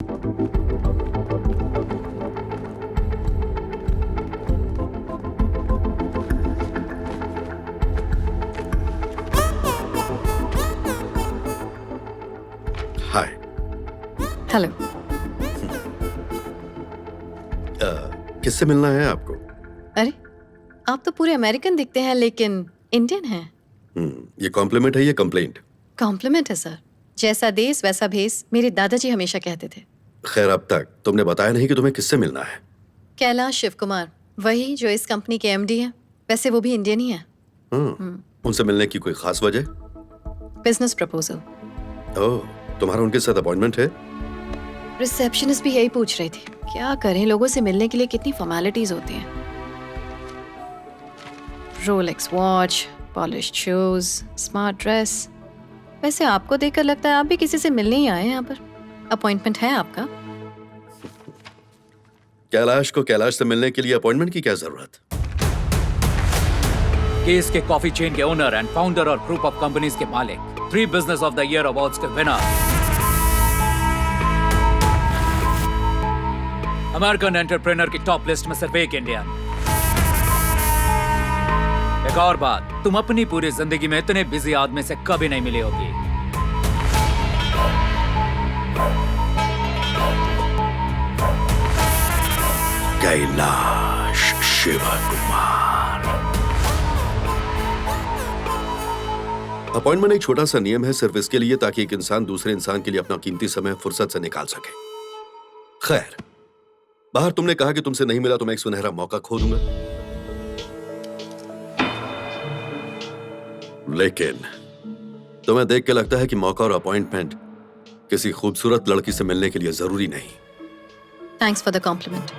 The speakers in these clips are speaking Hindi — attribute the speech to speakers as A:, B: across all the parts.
A: हाय।
B: हेलो।
A: किससे मिलना है आपको?
B: अरे, आप तो पूरे अमेरिकन दिखते हैं लेकिन इंडियन हैं।
A: ये कॉम्प्लीमेंट है या कंप्लेंट?
B: कॉम्प्लीमेंट है सर। जैसा देश वैसा भेस, मेरे दादाजी हमेशा कहते थे।
A: खैर, अब तक तुमने बताया नहीं कि तुम्हें किससे मिलना है।
B: कैलाश शिव कुमार, वही जो इस कंपनी के एमडी हैं। वैसे वो भी इंडियन ही हैं।
A: उनसे मिलने की कोई खास वजह?
B: Business proposal.
A: ओह, तुम्हारा उनके साथ अपॉइंटमेंट है?
B: रिसेप्शनिस्ट भी यही पूछ रही थी। क्या करें, लोगों से मिलने के लिए कितनी फॉर्मेलिटीज होती हैं। Rolex watch, polished shoes, smart dress. वैसे आपको देखकर लगता है आप भी किसी से मिलने ही आए हैं यहाँ पर। अपॉइंटमेंट है आपका?
A: कैलाश को कैलाश से मिलने के लिए अपॉइंटमेंट की क्या जरूरत?
C: केस के कॉफी चेन के ओनर एंड फाउंडर और ग्रुप ऑफ कंपनीज के मालिक, 3 business of the year awards के विनर, अमेरिकन एंटरप्रेन्योर की टॉप लिस्ट में सिर्फ एक इंडियन। एक और बात, तुम अपनी पूरी जिंदगी में इतने बिजी आदमी से कभी नहीं मिली होगी।
A: कैलाश शिव कुमार। अपॉइंटमेंट एक छोटा सा नियम है, सिर्फ इसके लिए ताकि एक इंसान दूसरे इंसान के लिए अपना कीमती समय फुर्सत से निकाल सके। खैर, बाहर तुमने कहा कि तुमसे नहीं मिला तो मैं एक सुनहरा मौका खो दूंगा, लेकिन तुम्हें देख के लगता है कि मौका और अपॉइंटमेंट किसी खूबसूरत लड़की से मिलने के लिए जरूरी नहीं।
B: Thanks for the compliment.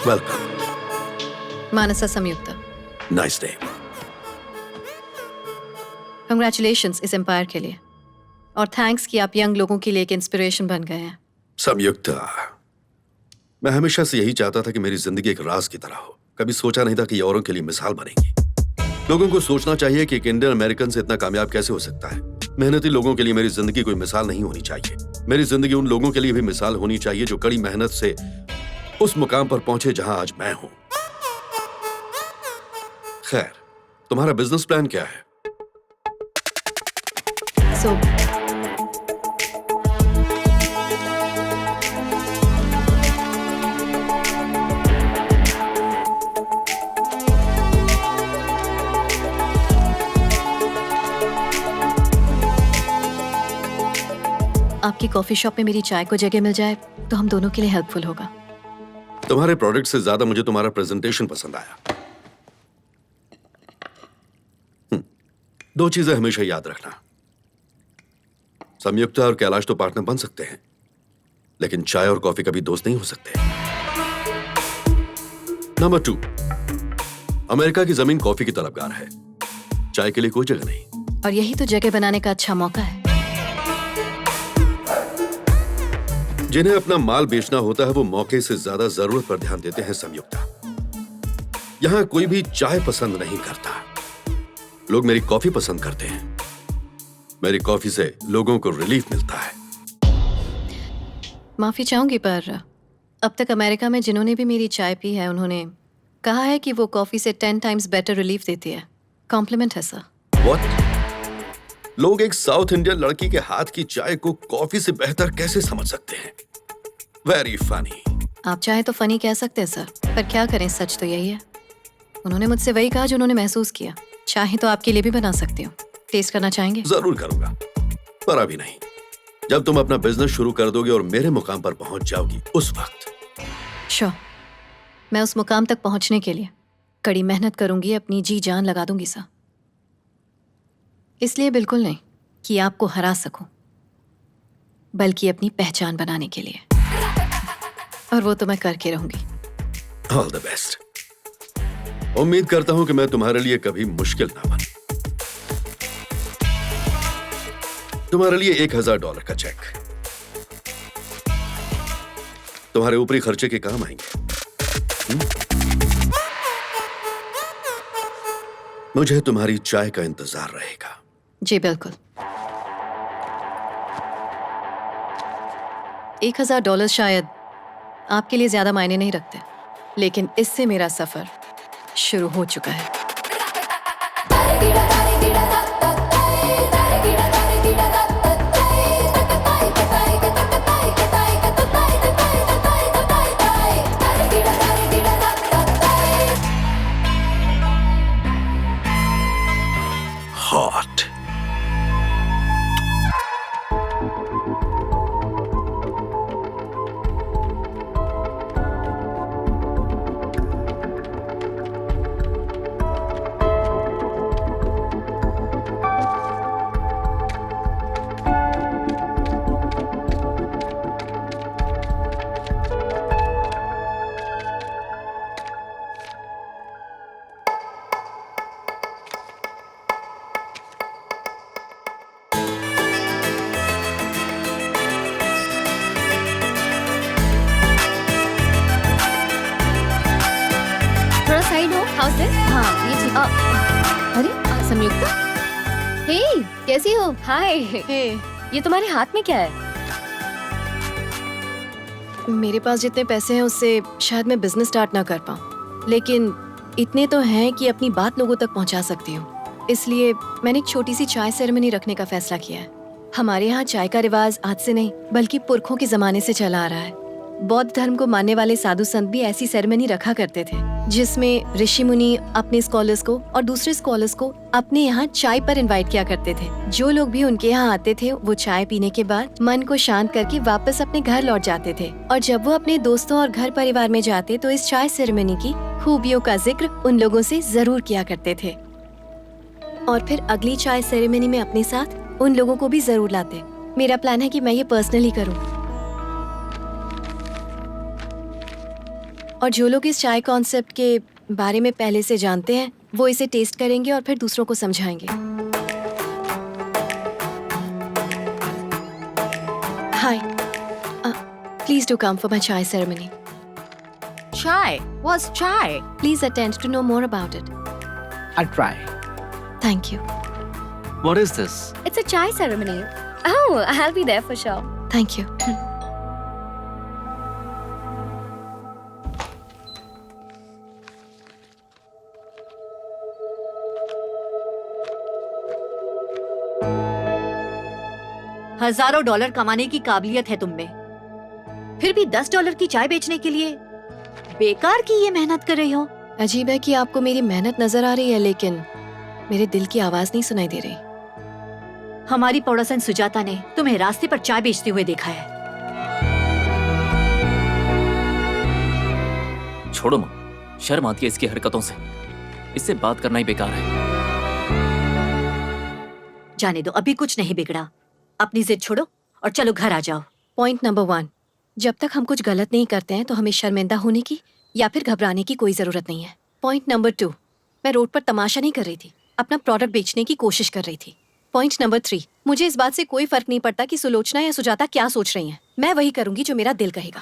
A: Welcome.
B: Manasa Samyukta.
A: Nice day.
B: Congratulations इस एम्पायर के लिए, और थैंक्स कि आप यंग लोगों के लिए एक इंस्पिरेशन बन गए हैं।
A: संयुक्ता, मैं हमेशा से यही चाहता था कि मेरी जिंदगी एक राज की तरह हो। कभी सोचा नहीं था कि ये औरों के लिए मिसाल बनेगी। लोगों को सोचना चाहिए कि एक इंडियन अमेरिकन से इतना कामयाब कैसे हो सकता है। मेहनती लोगों के लिए मेरी जिंदगी कोई मिसाल नहीं होनी चाहिए। मेरी जिंदगी उन लोगों के लिए भी मिसाल होनी चाहिए जो कड़ी मेहनत से उस मुकाम पर पहुंचे जहां आज मैं हूं। खैर, तुम्हारा बिजनेस प्लान क्या है?
B: सो आपकी कॉफी शॉप में मेरी चाय को जगह मिल जाए तो हम दोनों के लिए हेल्पफुल होगा।
A: तुम्हारे प्रोडक्ट से ज्यादा मुझे तुम्हारा प्रेजेंटेशन पसंद आया। दो चीजें हमेशा याद रखना, संयुक्ता और कैलाश तो पार्टनर बन सकते हैं, लेकिन चाय और कॉफी कभी दोस्त नहीं हो सकते। नंबर 2, अमेरिका की जमीन कॉफी की तलबगार है, चाय के लिए कोई जगह नहीं।
B: और यही तो जगह बनाने का अच्छा मौका है।
A: जिन्हें अपना माल बेचना होता है वो मौके से ज्यादा जरूरत पर ध्यान देते हैं संयुक्ता। यहां कोई भी चाय पसंद नहीं करता, लोग मेरी कॉफी पसंद करते हैं। मेरी कॉफी से लोगों को रिलीफ मिलता है।
B: माफी चाहूंगी पर अब तक अमेरिका में जिन्होंने भी मेरी चाय पी है उन्होंने कहा है कि वो कॉफी से 10 टाइम्स बेटर रिलीफ देती है। कॉम्प्लीमेंट है सर।
A: What? लोग एक साउथ इंडियन लड़की के हाथ की चाय को कॉफी से बेहतर कैसे समझ सकते हैं? Very funny.
B: आप चाहे तो फनी कह सकते हैं सर, पर क्या करें, सच तो यही है। उन्होंने मुझसे वही कहा जो उन्होंने महसूस किया। चाहे तो आपके लिए भी बना सकती हूँ, टेस्ट करना चाहेंगे?
A: जरूर करूंगा, पर अभी नहीं। जब तुम अपना बिजनेस शुरू कर दोगे और मेरे मुकाम पर पहुंच जाओगी उस वक्त।
B: श्योर, मैं उस मुकाम तक पहुंचने के लिए कड़ी मेहनत करूंगी, अपनी जी जान लगा दूंगी सर। इसलिए बिल्कुल नहीं कि आपको हरा सकूं, बल्कि अपनी पहचान बनाने के लिए, और वो तो मैं करके रहूंगी।
A: All the best. उम्मीद करता हूं कि मैं तुम्हारे लिए कभी मुश्किल ना बनूं। तुम्हारे लिए $1000 का चेक तुम्हारे ऊपरी खर्चे के काम आएंगे। मुझे तुम्हारी चाय का इंतजार रहेगा।
B: जी बिल्कुल। $1,000 शायद आपके लिए ज्यादा मायने नहीं रखते, लेकिन इससे मेरा सफर शुरू हो चुका है।
A: हॉट।
D: थोड़ा साइड हो। House this? हाँ, ये ठीक। अरे संयुक्ता, हे कैसी हो? हाय। ये तुम्हारे हाथ में क्या है?
B: मेरे पास जितने पैसे हैं उससे शायद मैं बिजनेस स्टार्ट ना कर पाऊँ, लेकिन इतने तो हैं कि अपनी बात लोगों तक पहुँचा सकती हूँ। इसलिए मैंने एक छोटी सी चाय सेरेमनी रखने का फैसला किया है। हमारे यहाँ चाय का रिवाज आज से नहीं बल्कि पुरखों के जमाने से चला आ रहा है। बौद्ध धर्म को मानने वाले साधु संत भी ऐसी सेरेमनी रखा करते थे, जिसमें ऋषि मुनि अपने स्कॉलर्स को और दूसरे स्कॉलर्स को अपने यहाँ चाय पर इनवाइट किया करते थे। जो लोग भी उनके यहाँ आते थे वो चाय पीने के बाद मन को शांत करके वापस अपने घर लौट जाते थे, और जब वो अपने दोस्तों और घर परिवार में जाते तो इस चाय सेरेमनी की खूबियों का जिक्र उन लोगों से जरूर किया करते थे, और फिर अगली चाय सेरेमनी में अपने साथ उन लोगों को भी जरूर लाते। मेरा प्लान है कि मैं ये पर्सनली करूँ, और जो लोग इस चाय कॉन्सेप्ट के बारे में पहले से जानते हैं वो इसे टेस्ट करेंगे और फिर दूसरों को समझाएंगे। Hi, please do come for my chai ceremony.
D: Chai? What's chai?
B: Please attend to know more about it.
C: I'll try.
B: Thank you.
C: What is this?
D: It's a chai ceremony. Oh, I'll be there for sure.
B: Thank you.
E: हजारों डॉलर कमाने की काबिलियत है तुम में, फिर भी $10 की चाय बेचने के लिए बेकार की ये मेहनत कर रही हो।
B: अजीब है कि आपको मेरी मेहनत नजर आ रही है, लेकिन मेरे दिल की आवाज नहीं सुनाई दे रही।
E: हमारी पड़ोसन सुजाता ने तुम्हें रास्ते पर चाय बेचते हुए देखा है।
F: छोड़ो माँ, शर्म आती है इसकी हरकतों से। इससे बात करना ही बेकार है।
E: जाने दो, अभी कुछ नहीं बिगड़ा। अपनी जिद छोड़ो और चलो घर आ जाओ।
B: पॉइंट नंबर 1, जब तक हम कुछ गलत नहीं करते हैं तो हमें शर्मिंदा होने की या फिर घबराने की कोई जरूरत नहीं है। पॉइंट नंबर 2, मैं रोड पर तमाशा नहीं कर रही थी, अपना प्रोडक्ट बेचने की कोशिश कर रही थी। पॉइंट नंबर 3, मुझे इस बात से कोई फर्क नहीं पड़ता कि सुलोचना या सुजाता क्या सोच रही हैं। मैं वही करूंगी जो मेरा दिल कहेगा।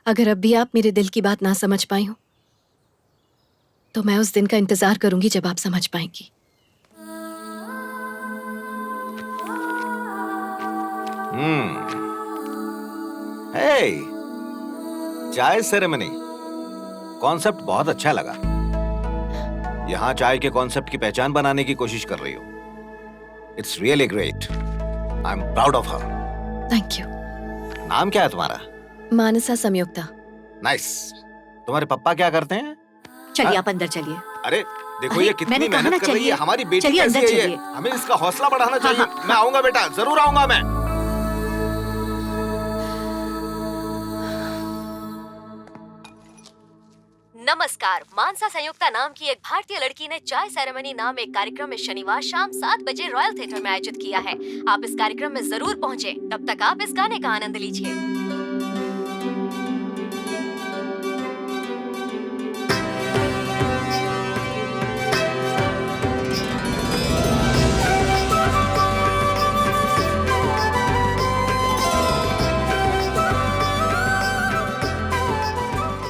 B: अगर अब भी आप मेरे दिल की बात ना समझ पाई हो तो मैं उस दिन का इंतजार करूंगी जब आप समझ पाएंगी।
G: हे, चाय सेरेमनी कॉन्सेप्ट बहुत अच्छा लगा। यहाँ चाय के कॉन्सेप्ट की पहचान बनाने की कोशिश कर रही हो। It's really great. I am proud of her.
B: Thank you.
G: नाम क्या है तुम्हारा?
B: मानसा संयुक्ता।
G: नाइस। तुम्हारे पापा क्या करते हैं?
E: चलिए आप अंदर चलिए।
G: अरे देखो
E: अरे,
G: ये कितनी
E: मैंने कहा ना,
G: मेहनत कर रही है।
E: चलिए।
G: हमारी बेटी
E: चलिए,
G: कैसी
E: अंदर
G: है ये?
E: चलिए।
G: हमें इसका हौसला बढ़ाना चाहिए।
E: हाँ।
G: मैं आऊंगा बेटा, जरूर आऊंगा मैं।
H: नमस्कार। मानसा संयुक्ता नाम की एक भारतीय लड़की ने चाय सेरेमनी नाम एक कार्यक्रम में शनिवार शाम 7 बजे रॉयल थिएटर में आयोजित किया है। आप इस कार्यक्रम में जरूर पहुंचे। तब तक आप इस गाने का आनंद लीजिए।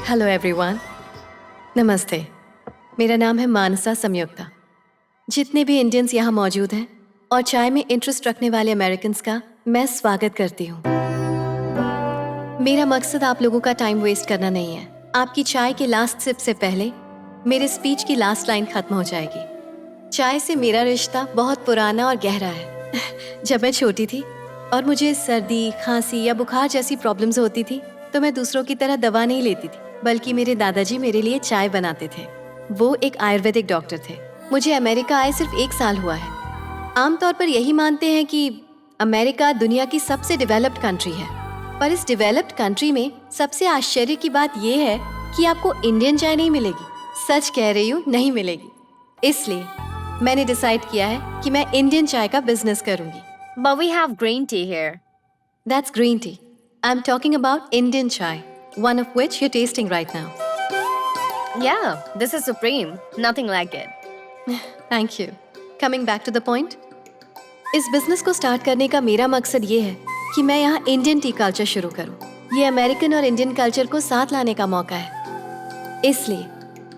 B: हेलो एवरीवन, नमस्ते। मेरा नाम है मानसा संयुक्ता। जितने भी इंडियंस यहाँ मौजूद हैं और चाय में इंटरेस्ट रखने वाले अमेरिकन्स का मैं स्वागत करती हूँ। मेरा मकसद आप लोगों का टाइम वेस्ट करना नहीं है। आपकी चाय के लास्ट सिप से पहले मेरे स्पीच की लास्ट लाइन खत्म हो जाएगी। चाय से मेरा रिश्ता बहुत पुराना और गहरा है। जब मैं छोटी थी और मुझे सर्दी, खांसी या बुखार जैसी प्रॉब्लम्स होती थी तो मैं दूसरों की तरह दवा नहीं लेती थी, बल्कि मेरे दादाजी मेरे लिए चाय बनाते थे। वो एक आयुर्वेदिक डॉक्टर थे। मुझे अमेरिका आए सिर्फ 1 साल हुआ है। आमतौर पर यही मानते हैं कि अमेरिका दुनिया की सबसे डेवलप्ड कंट्री है, पर इस डेवलप्ड कंट्री में सबसे आश्चर्य की बात यह है कि आपको इंडियन चाय नहीं मिलेगी। सच कह रही हूँ, नहीं मिलेगी। इसलिए मैंने डिसाइड किया है कि मैं इंडियन चाय का बिजनेस करूंगी।
D: But we have green tea here.
B: That's green tea. I'm talking about Indian chai, one of which you're tasting right now.
D: Yeah, this is supreme. Nothing like it.
B: Thank you. Coming back to the point. इस बिजनेस को स्टार्ट करने का मेरा मकसद ये है कि मैं यहाँ इंडियन टी कल्चर शुरू करूँ। ये अमेरिकन और इंडियन कल्चर को साथ लाने का मौका है। इसलिए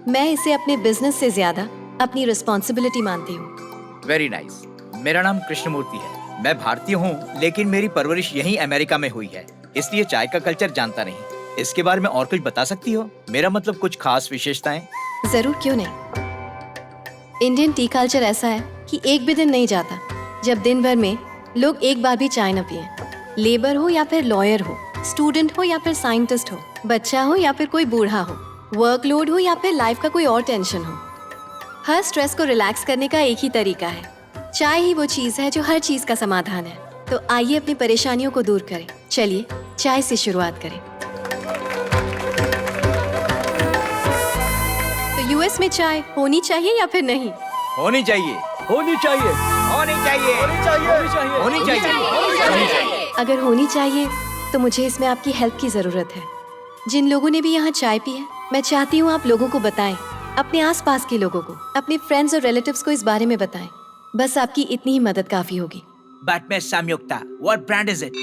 B: मैं इसे अपने बिजनेस से ज्यादा अपनी रिस्पॉन्सिबिलिटी मानती हूँ।
I: Very nice. मेरा नाम कृष्णमूर्ति है। मैं भारतीय हूँ, लेकिन मेरी परवरिश यहीं अमेरिका में हुई है, इसलिए चाय का कल्चर जानता नहीं। इसके बारे में और कुछ बता सकती हो? मेरा मतलब कुछ खास विशेषताएं।
B: जरूर, क्यों नहीं। इंडियन टी कल्चर ऐसा है कि एक भी दिन नहीं जाता जब दिन भर में लोग एक बार भी चाय न पिए। लेबर हो या फिर लॉयर हो, स्टूडेंट हो या फिर साइंटिस्ट हो, बच्चा हो या फिर कोई बूढ़ा हो, वर्कलोड हो या फिर लाइफ का कोई और टेंशन हो, हर स्ट्रेस को रिलैक्स करने का एक ही तरीका है। चाय ही वो चीज है जो हर चीज का समाधान है। तो आइए अपनी परेशानियों को दूर करें। चलिए चाय से शुरुआत करें। तो यूएस में चाय होनी चाहिए या फिर नहीं?
I: होनी चाहिए। होनी चाहिए। होनी चाहिए। होनी चाहिए। होनी चाहिए। होनी चाहिए।
B: अगर होनी चाहिए तो मुझे इसमें आपकी हेल्प की जरूरत है। जिन लोगों ने भी यहाँ चाय पी है, मैं चाहती हूँ आप लोगों को बताएं, अपने आसपास के लोगों को, अपने फ्रेंड्स और रिलेटिव्स को इस बारे में बताएं। बस आपकी इतनी ही मदद काफी होगी।
I: But Miss Samyukta, what brand is it?